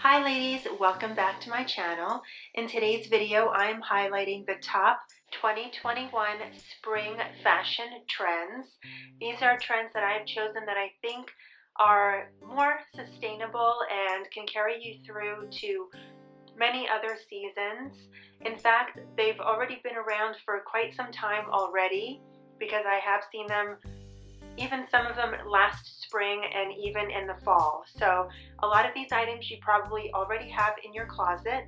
Hi ladies, welcome back to my channel. In today's video, I'm highlighting the top 2021 spring fashion trends. These are trends that I've chosen that I think are more sustainable and can carry you through to many other seasons. In fact, they've already been around for quite some time already because I have seen them, even some of them last spring and even in the fall. So a lot of these items you probably already have in your closet,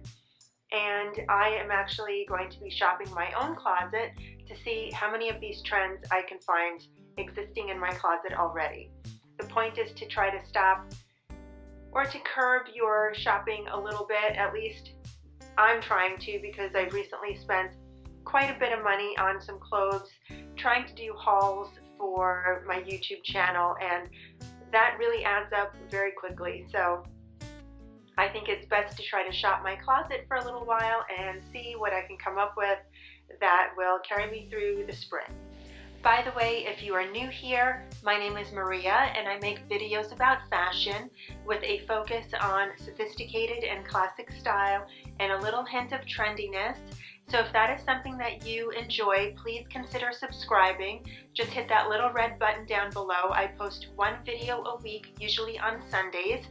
and I am actually going to be shopping my own closet to see how many of these trends I can find existing in my closet already. The point is to try to stop or to curb your shopping a little bit. At least I'm trying to, because I've recently spent quite a bit of money on some clothes trying to do hauls for my YouTube channel, and that really adds up very quickly. So I think it's best to try to shop my closet for a little while and see what I can come up with that will carry me through the spring. By the way, if you are new here, my name is Maria and I make videos about fashion with a focus on sophisticated and classic style and a little hint of trendiness. So if that is something that you enjoy, please consider subscribing. Just hit that little red button down below. I post one video a week, usually on Sundays,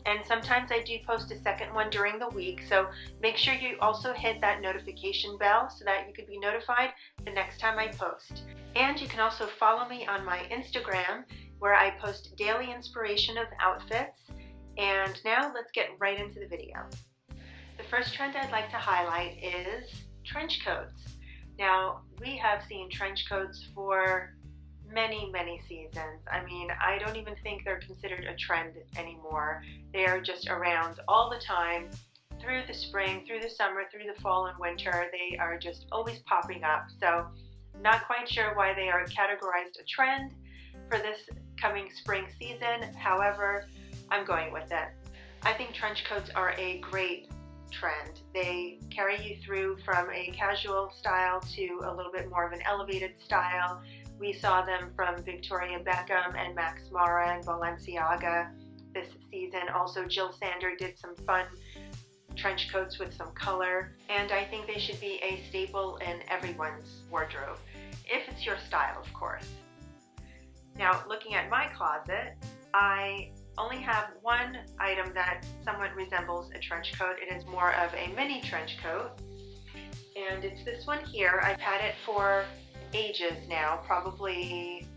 and sometimes I do post a second one during the week. So make sure you also hit that notification bell so that you can be notified the next time I post. And you can also follow me on my Instagram, where I post daily inspiration of outfits. And now let's get right into the video. The first trend I'd like to highlight is trench coats. Now, we have seen trench coats for many seasons. I mean, I don't even think they're considered a trend anymore. They are just around all the time, through the spring, through the summer, through the fall and winter. They are just always popping up. So not quite sure why they are categorized a trend for this coming spring season. However, I'm going with it. I think trench coats are a great trend. They carry you through from a casual style to a little bit more of an elevated style. We saw them from Victoria Beckham and Max Mara and Balenciaga this season. Also, Jill Sander did some fun trench coats with some color, and I think they should be a staple in everyone's wardrobe, if it's your style, of course. Now, looking at my closet, I only have one item that somewhat resembles a trench coat. It is more of a mini trench coat, and it's this one here. I've had it for ages now, probably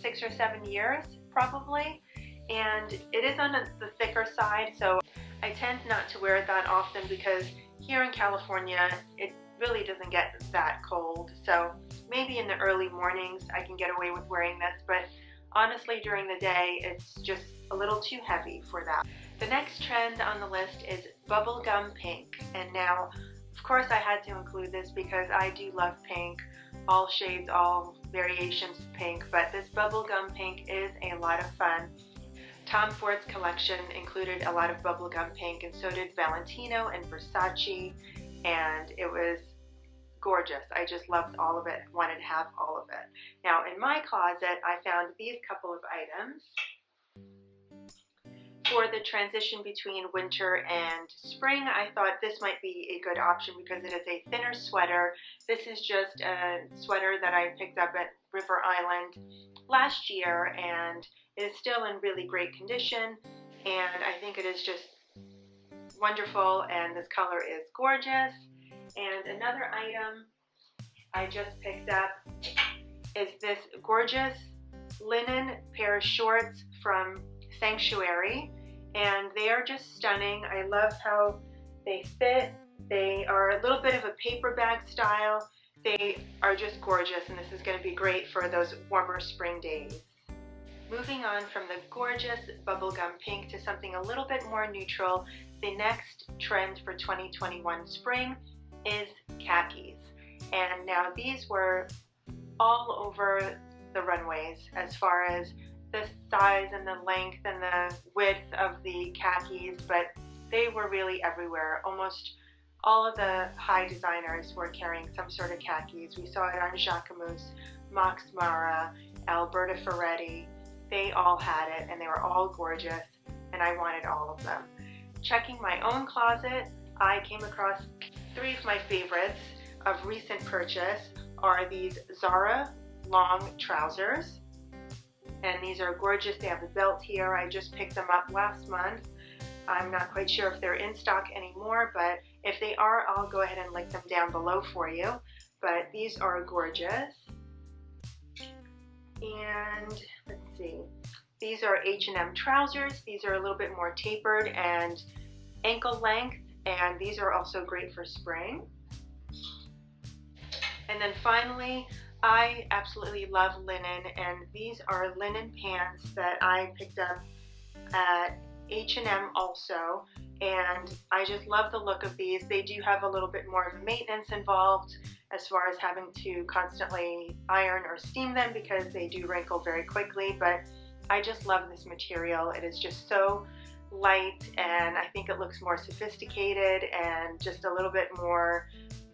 6 or 7 years probably, and it is on the thicker side, so I tend not to wear it that often because here in California it really doesn't get that cold. So maybe in the early mornings I can get away with wearing this, but honestly during the day it's just a little too heavy for that. The next trend on the list is bubblegum pink, and now of course I had to include this because I do love pink, all shades, all variations of pink, but this bubblegum pink is a lot of fun. Tom Ford's collection included a lot of bubblegum pink, and so did Valentino and Versace, and it was gorgeous. I just loved all of it, wanted to have all of it. Now in my closet I found these couple of items for the transition between winter and spring. I thought this might be a good option because it is a thinner sweater. This is just a sweater that I picked up at River Island last year, and it is still in really great condition, and I think it is just wonderful, and this color is gorgeous. And another item I just picked up is this gorgeous linen pair of shorts from Sanctuary, and they are just stunning. I love how they fit. They are a little bit of a paper bag style. They are just gorgeous, and this is going to be great for those warmer spring days. Moving on from the gorgeous bubblegum pink to something a little bit more neutral, the next trend for 2021 spring is khakis. And now these were all over the runways as far as the size and the length and the width of the khakis, but they were really everywhere. Almost all of the high designers were carrying some sort of khakis. We saw it on Jacquemus, Max Mara, Alberta Ferretti. They all had it, and they were all gorgeous, and I wanted all of them. checking my own closet, I came across three of my favorites of recent purchase are these Zara long trousers. And these are gorgeous. They have a belt here. I just picked them up last month. I'm not quite sure if they're in stock anymore, but if they are, I'll go ahead and link them down below for you. But these are gorgeous. And let's see. These are H&M trousers. These are a little bit more tapered and ankle length, and these are also great for spring. And then finally, I absolutely love linen, and these are linen pants that I picked up at H&M also, and I just love the look of these. They do have a little bit more of maintenance involved as far as having to constantly iron or steam them because they do wrinkle very quickly, but I just love this material. It is just so light, and I think it looks more sophisticated and just a little bit more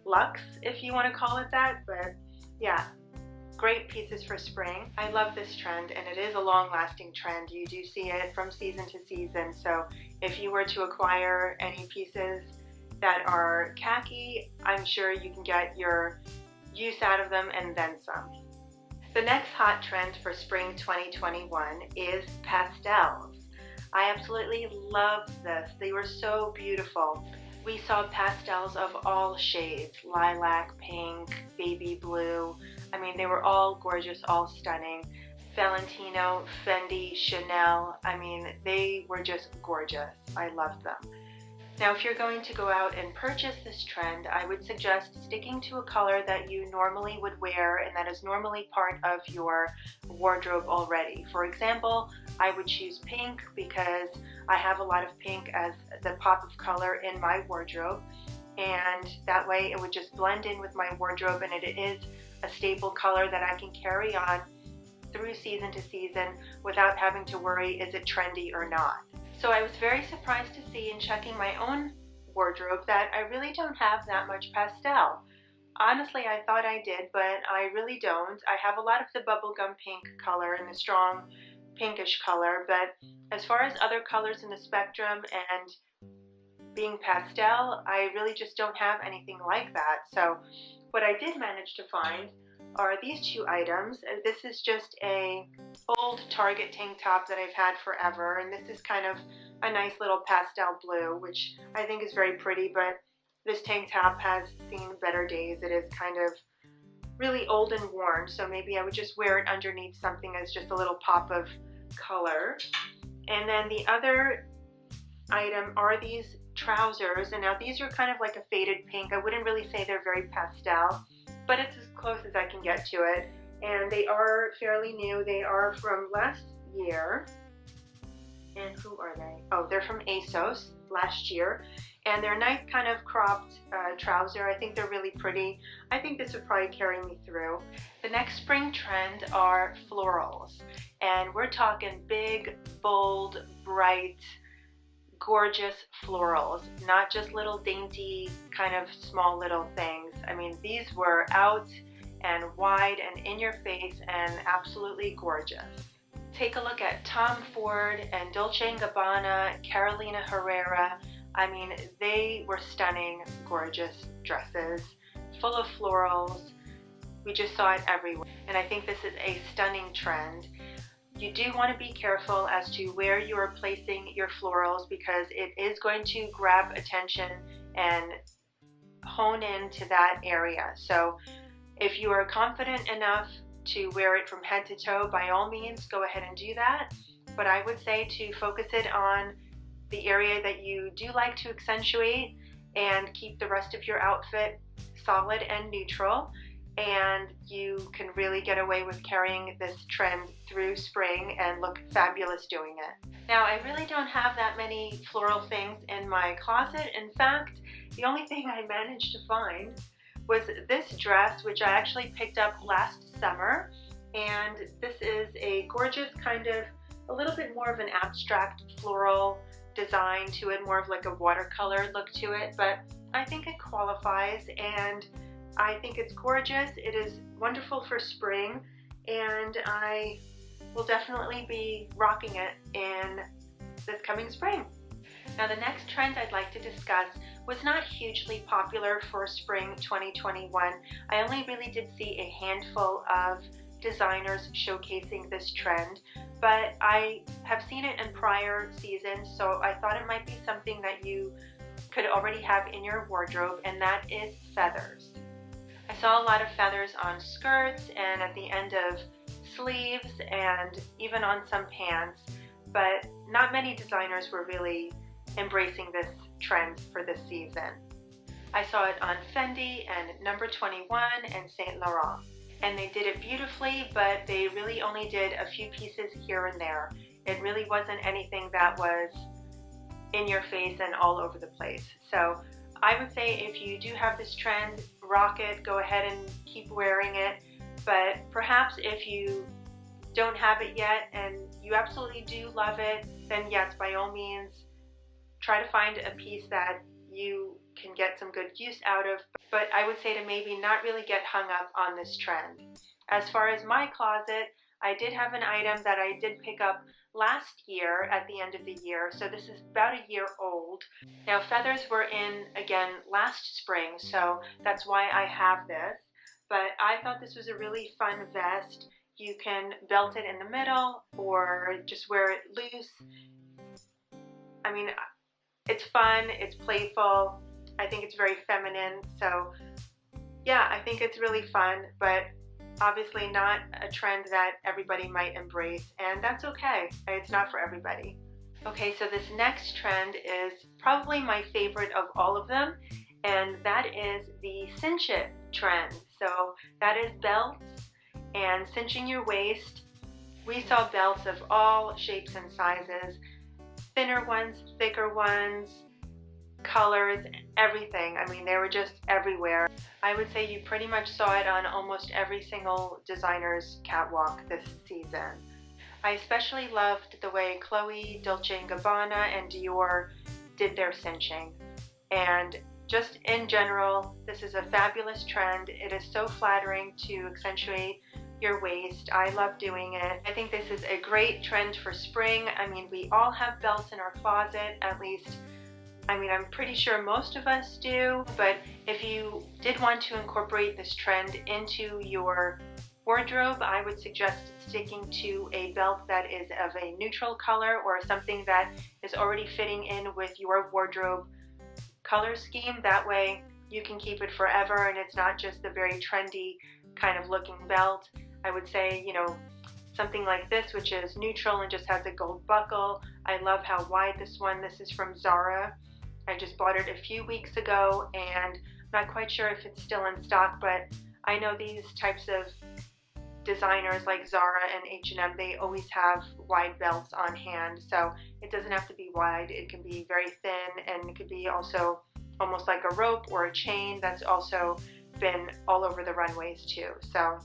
luxe, if you want to call it that. But yeah, great pieces for spring. I love this trend, and it is a long-lasting trend. You do see it from season to season, so if you were to acquire any pieces that are khaki, I'm sure you can get your use out of them and then some. The next hot trend for spring 2021 is pastels. I absolutely love this. They were so beautiful. We saw pastels of all shades, lilac, pink, baby blue. I mean, they were all gorgeous, all stunning. Valentino, Fendi, Chanel, I mean, they were just gorgeous. I loved them. Now, if you're going to go out and purchase this trend, I would suggest sticking to a color that you normally would wear and that is normally part of your wardrobe already. For example, I would choose pink because I have a lot of pink as the pop of color in my wardrobe, and that way it would just blend in with my wardrobe, and it is a staple color that I can carry on through season to season without having to worry, is it trendy or not. So I was very surprised to see in checking my own wardrobe that I really don't have that much pastel. Honestly, I thought I did, but I really don't. I have a lot of the bubblegum pink color and the strong pinkish color, but as far as other colors in the spectrum and being pastel, I really just don't have anything like that. So what I did manage to find are these two items. This is just a old Target tank top that I've had forever, and this is kind of a nice little pastel blue, which I think is very pretty, but this tank top has seen better days. It is kind of really old and worn, so maybe I would just wear it underneath something as just a little pop of color. And then the other item are these trousers, and now these are kind of like a faded pink. I wouldn't really say they're very pastel, but it's as close as I can get to it, and they are fairly new. They are from last year. And who are they? Oh, they're from ASOS last year, and they're a nice kind of cropped trouser. I think they're really pretty. I think this would probably carry me through. The next spring trend are florals, and we're talking big, bold, bright, gorgeous florals, not just little dainty kind of small little things. I mean, these were out and wide and in your face and absolutely gorgeous. Take a look at Tom Ford and Dolce & Gabbana, Carolina Herrera. I mean, they were stunning, gorgeous dresses, full of florals. We just saw it everywhere, and I think this is a stunning trend. You do want to be careful as to where you are placing your florals because it is going to grab attention and hone into that area. So if you are confident enough to wear it from head to toe, by all means go ahead and do that, but I would say to focus it on the area that you do like to accentuate and keep the rest of your outfit solid and neutral, and you can really get away with carrying this trend through spring and look fabulous doing it. Now, I really don't have that many floral things in my closet. In fact, the only thing I managed to find was this dress, which I actually picked up last summer, and this is a gorgeous kind of a little bit more of an abstract floral design to it, more of like a watercolor look to it, but I think it qualifies, and I think it's gorgeous. It is wonderful for spring, and I will definitely be rocking it in this coming spring. Now the next trend I'd like to discuss was not hugely popular for spring 2021. I only really did see a handful of designers showcasing this trend, but I have seen it in prior seasons, so I thought it might be something that you could already have in your wardrobe, and that is feathers. I saw a lot of feathers on skirts and at the end of sleeves and even on some pants, but not many designers were really embracing this trend for this season. I saw it on Fendi and Number 21 and Saint Laurent, and they did it beautifully, but they really only did a few pieces here and there. It really wasn't anything that was in your face and all over the place. So I would say if you do have this trend, rock it, go ahead and keep wearing it. But perhaps if you don't have it yet and you absolutely do love it, then yes, by all means, try to find a piece that you can get some good use out of. But I would say to maybe not really get hung up on this trend. As far as my closet, I did have an item that I did pick up last year at the end of the year, so this is about a year old. Now feathers were in again last spring, so that's why I have this, but I thought this was a really fun vest. You can belt it in the middle or just wear it loose. I mean, it's fun, it's playful, I think it's very feminine, so yeah, I think it's really fun, but obviously not a trend that everybody might embrace, and that's okay. It's not for everybody. Okay, so this next trend is probably my favorite of all of them, and that is the cinch it trend. So that is belts and cinching your waist. We saw belts of all shapes and sizes, thinner ones, thicker ones, colors, everything. I mean, they were just everywhere. I would say you pretty much saw it on almost every single designer's catwalk this season. I especially loved the way Chloe, Dolce & Gabbana, and Dior did their cinching. And just in general, this is a fabulous trend. It is so flattering to accentuate your waist. I love doing it. I think this is a great trend for spring. I mean, we all have belts in our closet, at least. I mean, I'm pretty sure most of us do, but if you did want to incorporate this trend into your wardrobe, I would suggest sticking to a belt that is of a neutral color or something that is already fitting in with your wardrobe color scheme. That way you can keep it forever and it's not just a very trendy kind of looking belt. I would say, you know, something like this, which is neutral and just has a gold buckle. I love how wide this is from Zara. I just bought it a few weeks ago and I'm not quite sure if it's still in stock, but I know these types of designers like Zara and H&M, they always have wide belts on hand, so it doesn't have to be wide. It can be very thin, and it could be also almost like a rope or a chain. That's also been all over the runways too. So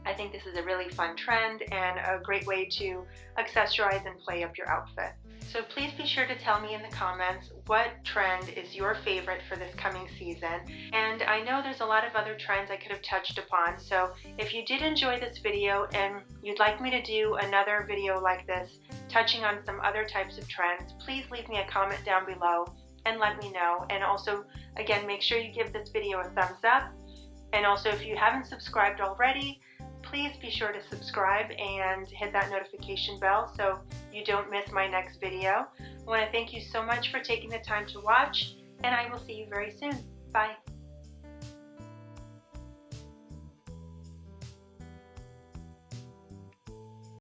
I think this is a really fun trend and a great way to accessorize and play up your outfit. So please be sure to tell me in the comments what trend is your favorite for this coming season. And I know there's a lot of other trends I could have touched upon, so if you did enjoy this video and you'd like me to do another video like this, touching on some other types of trends, please leave me a comment down below and let me know. And also, again, make sure you give this video a thumbs up. And also, if you haven't subscribed already, please be sure to subscribe and hit that notification bell so you don't miss my next video. I want to thank you so much for taking the time to watch, and I will see you very soon. Bye.